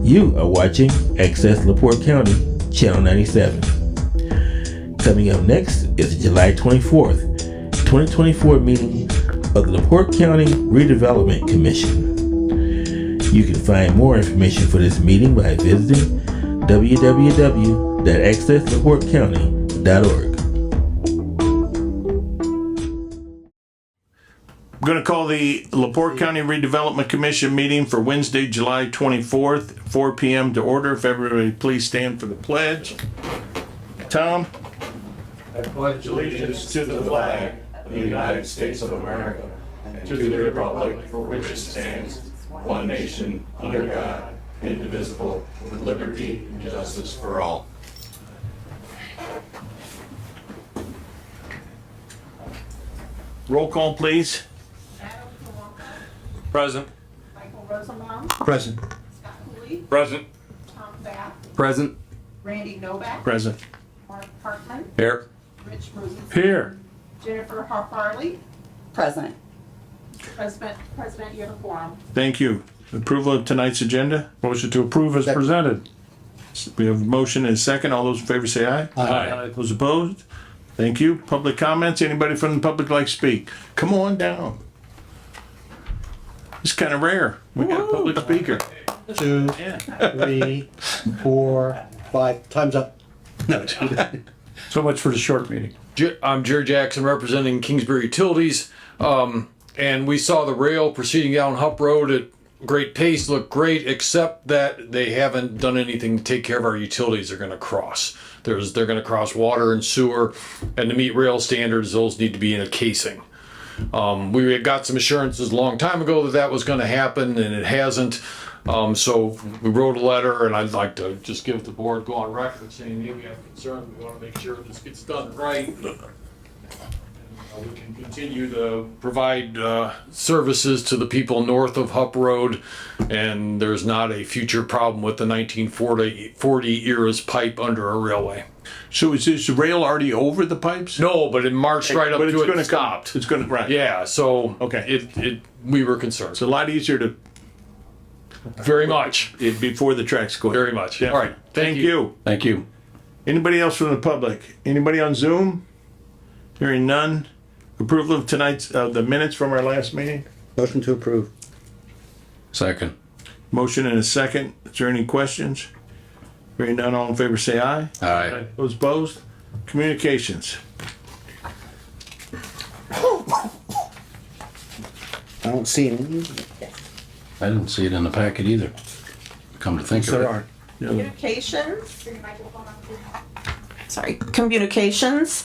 You are watching Access LaPorte County, Channel 97. Coming up next is the July 24th, 2024 meeting of the LaPorte County Redevelopment Commission. You can find more information for this meeting by visiting www.accesslaportecounty.org. I'm going to call the LaPorte County Redevelopment Commission meeting for Wednesday, July 24th, 4 p.m. to order. If everybody please stand for the pledge. Tom? I pledge allegiance to the flag of the United States of America and to the republic for which it stands, one nation, under God, indivisible, with liberty and justice for all. Roll call, please. Present. Michael Rosenbaum. Present. Scott Cooley. Present. Tom Bath. Present. Randy Novak. Present. Mark Hartman. Here. Rich Rosenstein. Here. Jennifer Farley. Present. President, you have a quorum. Thank you. Approval of tonight's agenda. Motion to approve as presented. We have a motion and a second. All those in favor say aye. Aye. Those opposed? Thank you. Public comments? Anybody from the public like to speak? Come on down. It's kind of rare. We got a public speaker. 2, 3, 4, 5. Time's up. No. So much for the short meeting. I'm Jerry Jackson representing Kingsbury Utilities. And we saw the rail proceeding down Hupp Road at great pace, looked great, except that they haven't done anything to take care of our utilities they're gonna cross. They're gonna cross water and sewer, and to meet rail standards, those need to be in a casing. We had got some assurances a long time ago that was gonna happen, and it hasn't. So we wrote a letter, and I'd like to just give the board, go on record saying, hey, we have concerns, we wanna make sure this gets done right. We can continue to provide services to the people north of Hupp Road, and there's not a future problem with the 1940 era's pipe under a railway. So is this rail already over the pipes? No, but it marched right up But it's to it gonna and stopped. It's going to, right. Yeah, so Okay. we were concerned. It's a lot easier to, Very much. before the tracks go. Very much. Yeah. All right. Thank you. Thank you. Anybody else from the public? Anybody on Zoom? Hearing none. Approval of tonight's, the minutes from our last meeting? Motion to approve. Second. Motion and a second. Is there any questions? Hearing none, all in favor say aye. Aye. Those opposed? Communications. I don't see any. I didn't see it in the packet either. Come to think of There it. are. Communications. Communications.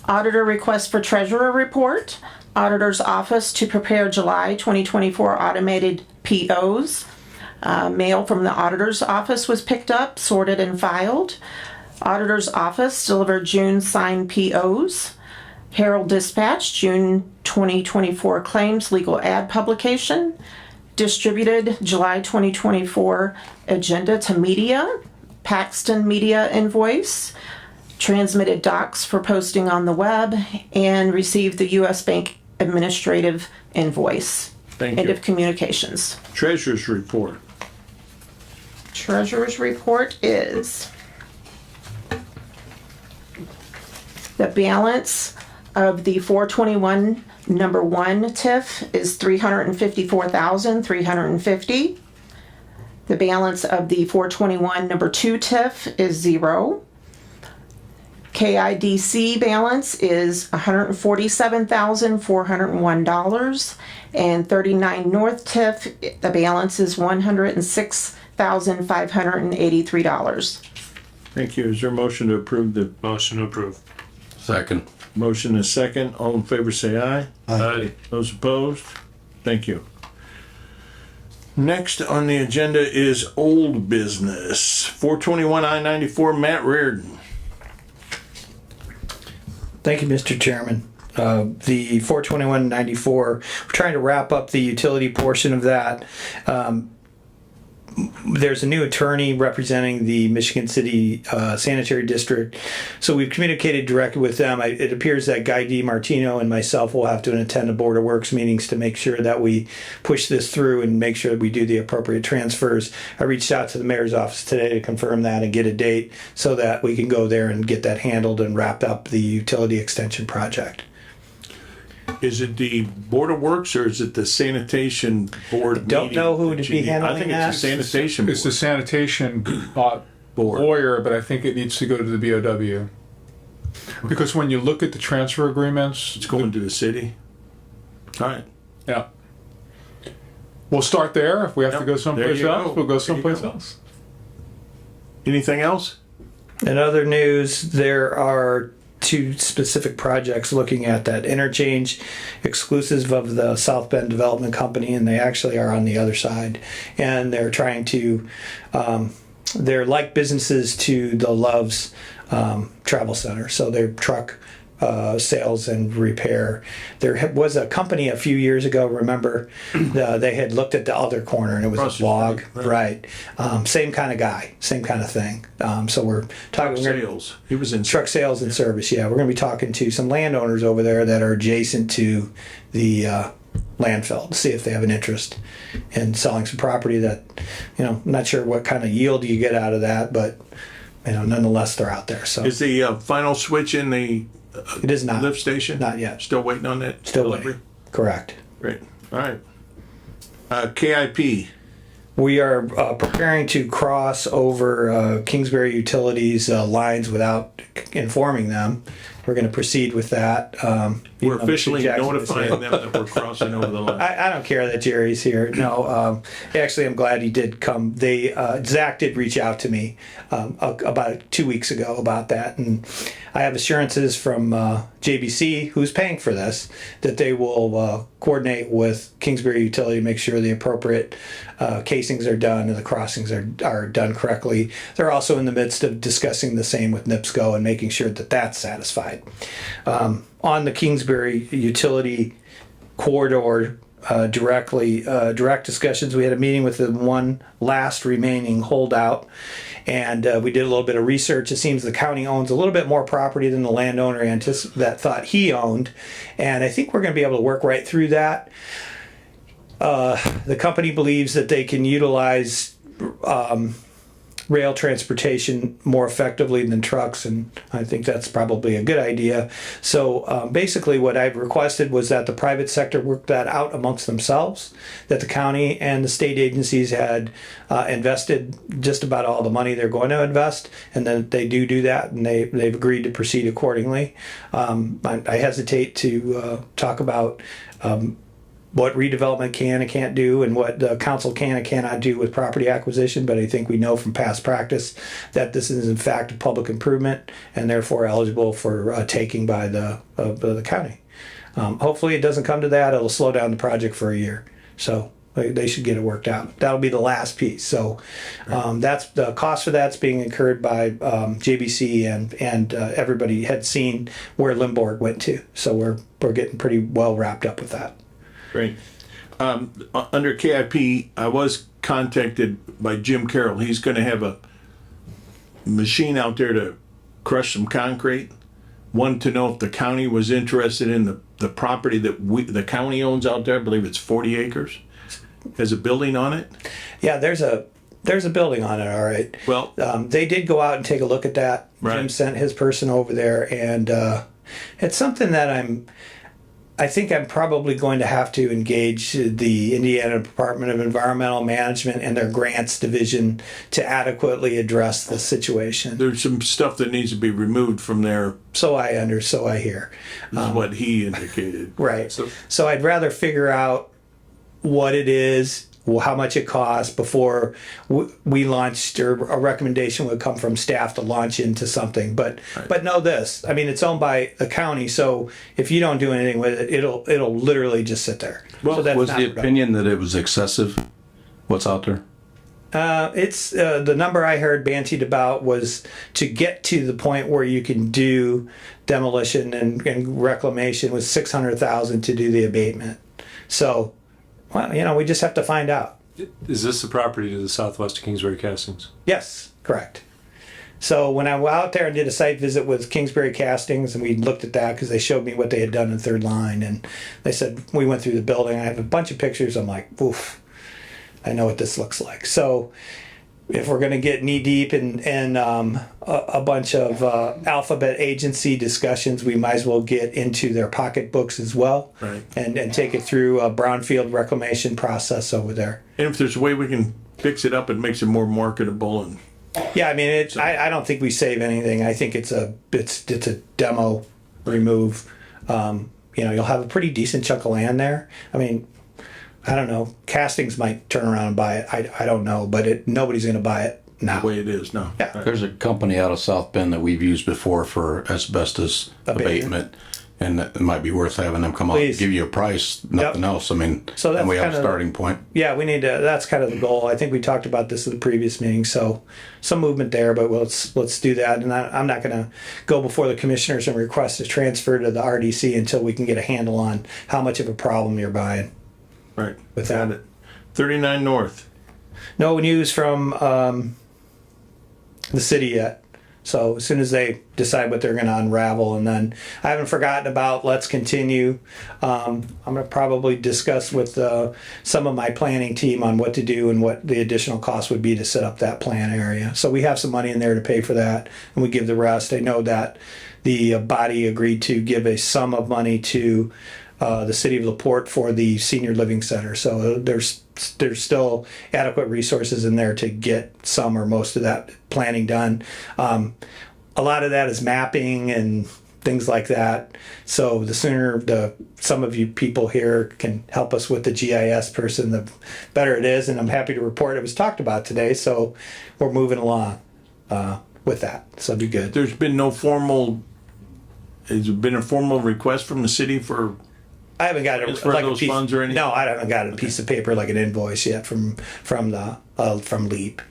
Auditor request for treasurer report. Auditor's office to prepare July 2024 automated POs. Mail from the auditor's office was picked up, sorted and filed. Auditor's office delivered June signed POs. Herald Dispatch, June 2024 claims legal ad publication. Distributed July 2024 agenda to media. Paxton Media invoice. Transmitted docs for posting on the web, and received the U.S. Bank administrative invoice. Thank End you. of communications. Treasurer's report. Treasurer's report is the balance of the 421 number 1 TIF is $354,350. The balance of the 421 number 2 TIF is 0. KIDC balance is $147,401, and 39 North TIF, the balance is $106,583. Thank you. Is there a motion to approve the Motion to approve. Second. motion and a second? All in favor say aye. Aye. Those opposed? Thank you. Next on the agenda is old business. 421 I-94, Matt Reardon. Thank you, Mr. Chairman. The 42194, we're trying to wrap up the utility portion of that. there's a new attorney representing the Michigan City Sanitary District. So we've communicated directly with them. It appears that Guy DiMartino and myself will have to attend the Board of Works meetings to make sure that we push this through and make sure that we do the appropriate transfers. I reached out to the mayor's office today to confirm that and get a date so that we can go there and get that handled and wrap up the utility extension project. Is it the Board of Works or is it the sanitation board? Don't know who meeting to that be you need? handling I think that. it's the sanitation It's the board. sanitation Board. lawyer, but I think it needs to go to the BOW. Because when you look at the transfer agreements, It's going to the city. All right. yeah. We'll start there. If we have to Yep, go there someplace you go. else, we'll go There you someplace go. else. Anything else? In other news, there are two specific projects looking at that interchange exclusive of the South Bend Development Company, and they actually are on the other side. And they're trying to, they're like businesses to the Love's Travel Center. So they're truck sales and repair. There was a company a few years ago, remember, they had looked at the other corner and it was Across a the vlog. street, Right. Same kind of guy, same kind of thing. So we're talking Sales. He was in. truck sales and service. Yeah, we're going to be talking to some landowners over there that are adjacent to the landfill to see if they have an interest in selling some property that, I'm not sure what kind of yield you get out of that, but nonetheless they're out there. So Is the final switch in the it is not lift station? Not yet. Still waiting on that? Still delivery? waiting. Correct. Great. All right. KIP. We are preparing to cross over Kingsbury Utilities lines without informing them. We're going to proceed with that. We're even though officially Mr. Jackson is notifying here. them that we're crossing over the line. I don't care that Jerry's here. No, actually, I'm glad he did come. Zach did reach out to me about 2 weeks ago about that, and I have assurances from JBC, who's paying for this, that they will coordinate with Kingsbury Utility to make sure the appropriate casings are done and the crossings are done correctly. They're also in the midst of discussing the same with NIPSCO and making sure that that's satisfied. On the Kingsbury Utility corridor, direct discussions. We had a meeting with the one last remaining holdout, and we did a little bit of research. It seems the county owns a little bit more property than the landowner that thought he owned, and I think we're going to be able to work right through that. The company believes that they can utilize rail transportation more effectively than trucks, and I think that's probably a good idea. So basically what I've requested was that the private sector work that out amongst themselves, that the county and the state agencies had invested just about all the money they're going to invest, and then they do that, and they've agreed to proceed accordingly. I hesitate to talk about what redevelopment can and can't do and what the council can and cannot do with property acquisition, but I think we know from past practice that this is in fact a public improvement and therefore eligible for taking by the county. Hopefully it doesn't come to that. It'll slow down the project for a year. So they should get it worked out. That'll be the last piece. So that's the cost for that's being incurred by JBC and everybody had seen where Limborg went to. So we're getting pretty well wrapped up with that. Great. Under KIP, I was contacted by Jim Carroll. He's going to have a machine out there to crush some concrete. Wanted to know if the county was interested in the property that the county owns out there. I believe it's 40 acres. Has a building on it. Yeah, there's a building on it. All right. Well, they did go out and take a look at that. Right. Jim sent his person over there, and it's something that I think I'm probably going to have to engage the Indiana Department of Environmental Management and their grants division to adequately address the situation. there's some stuff that needs to be removed from there. So I hear. Is what he indicated. Right. So I'd rather figure out what it is, how much it costs before we launched, or a recommendation would come from staff to launch into something. But know this, I mean, it's owned by the county, so if you don't do anything with it, it'll literally just sit there. Well, so that's Was not the productive. opinion that it was excessive? What's out there? It's the number I heard bantied about was to get to the point where you can do demolition and reclamation was $600,000 to do the abatement. So, well, we just have to find out. Is this the property to the southwest of Kingsbury Castings? Yes, correct. So when I went out there and did a site visit with Kingsbury Castings, and we looked at that because they showed me what they had done in Third Line, and they said we went through the building. I have a bunch of pictures. I'm like, oof, I know what this looks like. So if we're going to get knee deep in a bunch of alphabet agency discussions, we might as well get into their pocketbooks as well, Right. and take it through a brownfield reclamation process over there. And if there's a way we can fix it up, it makes it more marketable and. Yeah, I mean, I don't think we save anything. I think it's a demo remove. You'll have a pretty decent chunk of land there. I mean, I don't know. Castings might turn around and buy it. I don't know, but nobody's going to buy it now. The way it is now. Yeah. There's a company out of South Bend that we've used before for asbestos abatement. And it might be worth having them come out and Please. give you a price, nothing else. I mean, So that's and we have a kinda- starting point. Yeah, we need to. That's kind of the goal. I think we talked about this in the previous meeting. So some movement there, but let's do that. And I'm not going to go before the commissioners and request a transfer to the RDC until we can get a handle on how much of a problem you're buying. Right. With Got that. it. 39 North. No news from the city yet. So as soon as they decide what they're going to unravel, and then I haven't forgotten about Let's Continue. I'm going to probably discuss with some of my planning team on what to do and what the additional cost would be to set up that plan area. So we have some money in there to pay for that, and we give the rest. I know that the body agreed to give a sum of money to the city of LaPorte for the senior living center. So there's still adequate resources in there to get some or most of that planning done. A lot of that is mapping and things like that. So the sooner some of you people here can help us with the GIS person, the better it is. And I'm happy to report it was talked about today. So we're moving along with that. So it'll be good. There's been no formal. Has there been a formal request from the city for? I haven't got As for those funds or anything? No, I haven't got a piece of paper like an invoice yet from LEAP.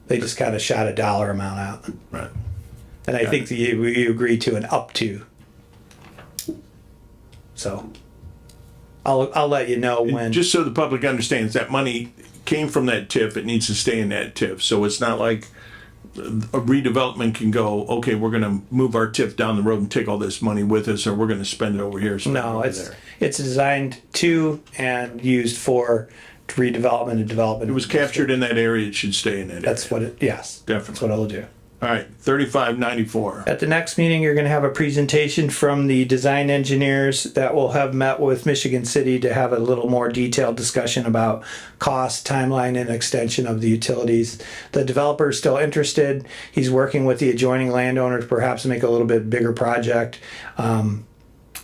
They just kind of shot a dollar amount out, Right. and I think we agreed to an up to. So, I'll let you know when. Just so the public understands, that money came from that TIF. It needs to stay in that TIF. So it's not like a redevelopment can go, okay, we're going to move our TIF down the road and take all this money with us, or we're going to spend it over here. Spend it No, over it's there. it's designed to and used for redevelopment and development. It was captured in that area. It should stay in that That's area. what it. Yes, Definitely. That's what I'll do. All right, 3594. At the next meeting, you're going to have a presentation from the design engineers that will have met with Michigan City to have a little more detailed discussion about cost, timeline, and extension of the utilities. The developer is still interested. He's working with the adjoining landowners, perhaps to make a little bit bigger project. I'm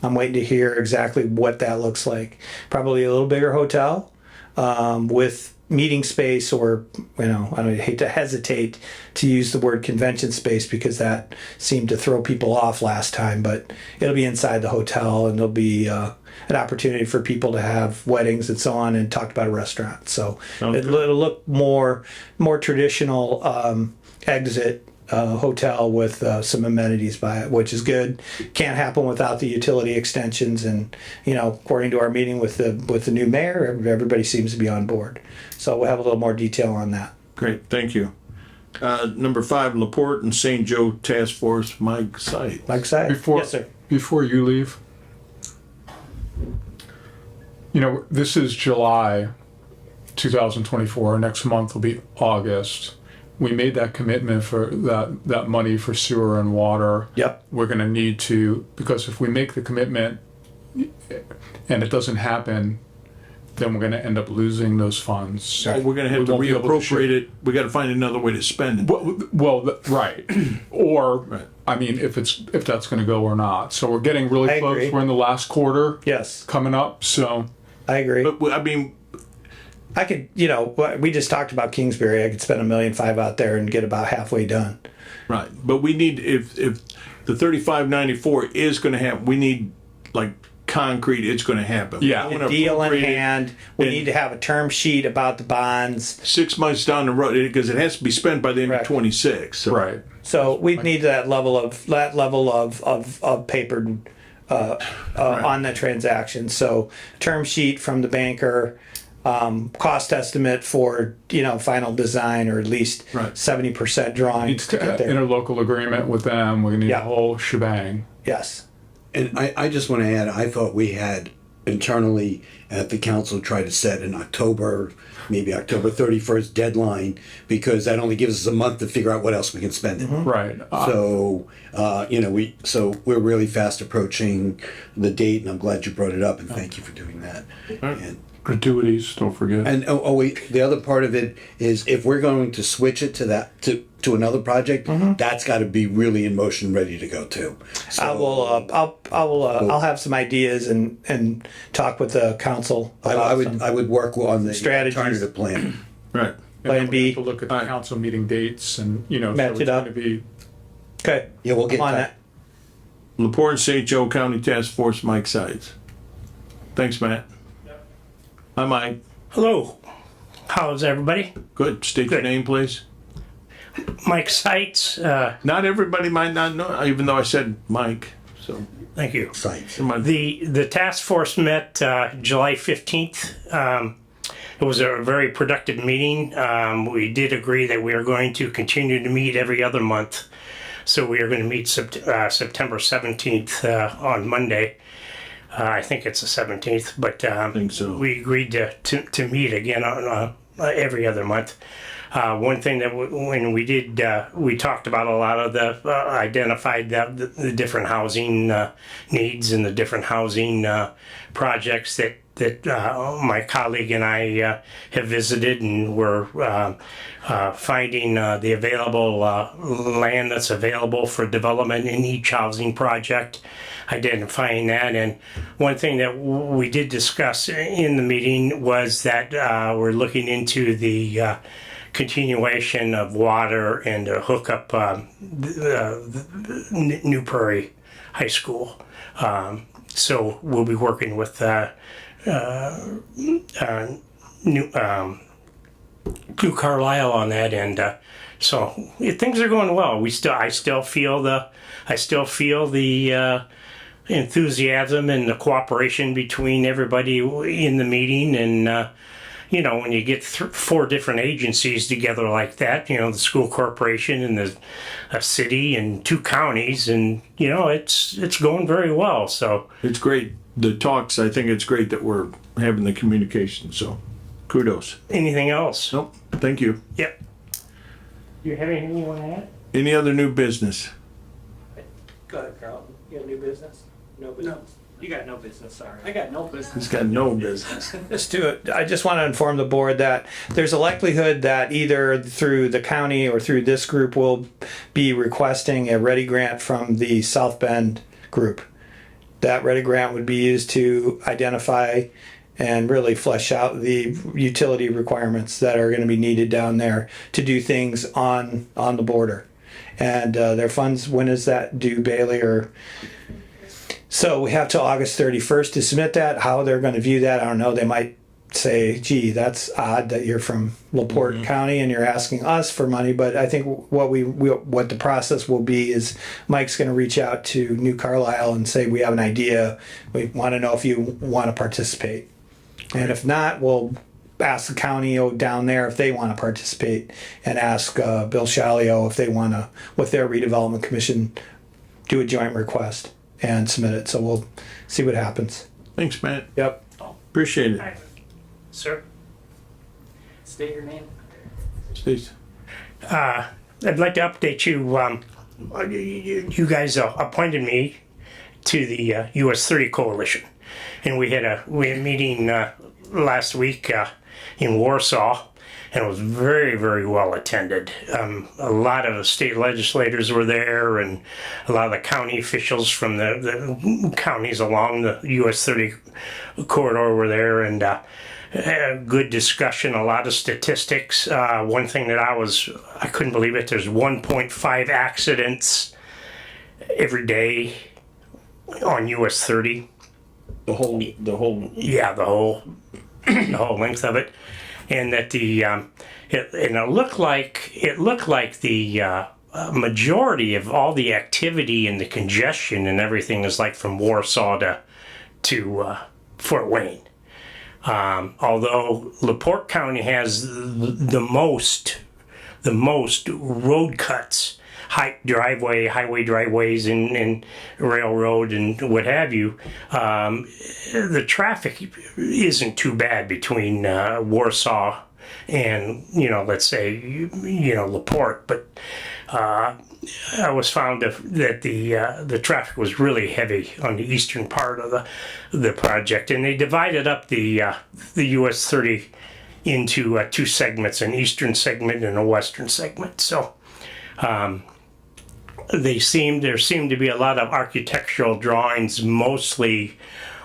waiting to hear exactly what that looks like. Probably a little bigger hotel with meeting space, or I hate to hesitate to use the word convention space because that seemed to throw people off last time, but it'll be inside the hotel, and there'll be an opportunity for people to have weddings and so on, and talk about a restaurant. So it'll look more traditional exit hotel with some amenities by it, which is good. Can't happen without the utility extensions, and according to our meeting with the new mayor, everybody seems to be on board. So we'll have a little more detail on that. Great, thank you. Number 5, LaPorte and St. Joe Task Force, Mike Site. Mike Side? Before, Yes, sir. Before you leave, this is July 2024. Next month will be August. We made that commitment for that money for sewer and water. Yep. We're going to need to, because if we make the commitment and it doesn't happen, then we're going to end up losing those funds. So we're going to have We to won't be able to reappropriate it. We got to find another way to spend it. Right. Or, Right. I mean, if that's going to go or not. So we're getting really I close. agree. We're in the last quarter. Yes, Coming up. So I agree. But I mean, I could, we just talked about Kingsbury. I could spend $1.5 million out there and get about halfway done. right. But we need, if the 3594 is going to happen, we need like concrete, it's going to happen. Yeah. We don't wanna Deal in appropriate it hand. We and need to have a term sheet about the bonds. 6 months down the road, because it has to be spent by the end Correct. of 26. So. right. So we need that level of papered on the transaction. So term sheet from the banker, cost estimate for, final design, or at least Right. 70% drawing Needs to get to there. interlocal agreement with them. We need Yeah. the whole shebang. Yes. And I just want to add, I thought we had internally at the council tried to set an October, maybe October 31st deadline, because that only gives us a month to figure out what else we can spend it. Right. So, we're really fast approaching the date, and I'm glad you brought it up, and thank you for doing that. And, Gratuities, don't forget. and wait, the other part of it is if we're going to switch it to another project, that's got to be really in motion, ready to go too. So, I'll have some ideas and talk with the council. I would work on the strategies. alternative plan. Right. And Plan then we B. have to look at the Alright. council meeting dates and, so Match it's it up. going to be, Okay. Yeah, we'll get I'm on that. that. LaPorte and St. Joe County Task Force, Mike Sides. Thanks, Matt. Hi, Mike. Hello. How's everybody? Good. State your Good. name, please. Mike Seitz. Not everybody might not know, even though I said Mike. So, Thank you. Sites. come on. The task force met July 15th. It was a very productive meeting. We did agree that we are going to continue to meet every other month. So we are going to meet September 17th on Monday. I think it's the 17th, but think so. we agreed to meet again on every other month. One thing that when we did, we talked about a lot of the identified the different housing needs and the different housing projects that my colleague and I have visited, and we're finding the available land that's available for development in each housing project, identifying that. And one thing that we did discuss in the meeting was that we're looking into the continuation of water and to hook up New Prairie High School. So we'll be working with New Carlisle on that, and so things are going well. I still feel the enthusiasm and the cooperation between everybody in the meeting, and when you get 4 different agencies together like that, the school corporation and the city and 2 counties, and it's going very well. So It's great. The talks, I think it's great that we're having the communication. So, kudos. anything else? Nope. Thank you. Yep. Do you have anything you want to add? Any other new business? Go ahead, Carl. You have new business? No business. You got no business, sorry. I got no business. He's got no business. Let's do it. I just want to inform the board that there's a likelihood that either through the county or through this group will be requesting a ready grant from the South Bend group. That ready grant would be used to identify and really flesh out the utility requirements that are going to be needed down there to do things on the border. And their funds, when is that due, Bailey? So we have till August 31st to submit that. How they're going to view that, I don't know. They might say, gee, that's odd that you're from LaPorte County and you're asking us for money. But I think what the process will be is Mike's going to reach out to New Carlisle and say, we have an idea. We want to know if you want to participate. And if not, we'll ask the county down there if they want to participate, and ask Bill Shalio if they want to, with their redevelopment commission, do a joint request and submit it. So we'll see what happens. Thanks, Matt. Yep. Appreciate it. Sir? State your name. Please. I'd like to update you. You guys appointed me to the US 30 Coalition, and we had a meeting last week in Warsaw, and it was very, very well attended. A lot of the state legislators were there, and a lot of the county officials from the counties along the US 30 corridor were there, and good discussion, a lot of statistics. One thing that I couldn't believe it, there's 1.5 accidents every day on US 30. The whole. Yeah, the whole length of it, and that it looked like the majority of all the activity and the congestion and everything is like from Warsaw to Fort Wayne. Although LaPorte County has the most road cuts, highway driveways and railroad and what have you, the traffic isn't too bad between Warsaw and, let's say, LaPorte, but I was found that the traffic was really heavy on the eastern part of the project, and they divided up the US 30 into two segments, an eastern segment and a western segment. So there seemed to be a lot of architectural drawings, mostly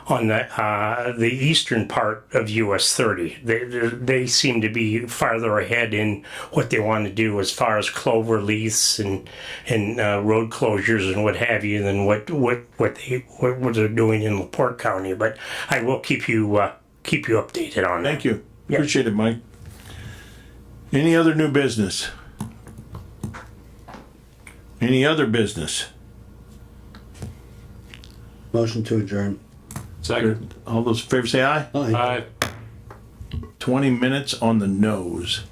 on the eastern part of US 30. They seem to be farther ahead in what they want to do as far as clover leaves and road closures and what have you than what they're doing in LaPorte County. But I will keep you updated on that. Thank you. Appreciate it, Mike. Any other new business? Any other business? Motion to adjourn. Second. All those in favor say aye. Aye. Aye. 20 minutes on the nose.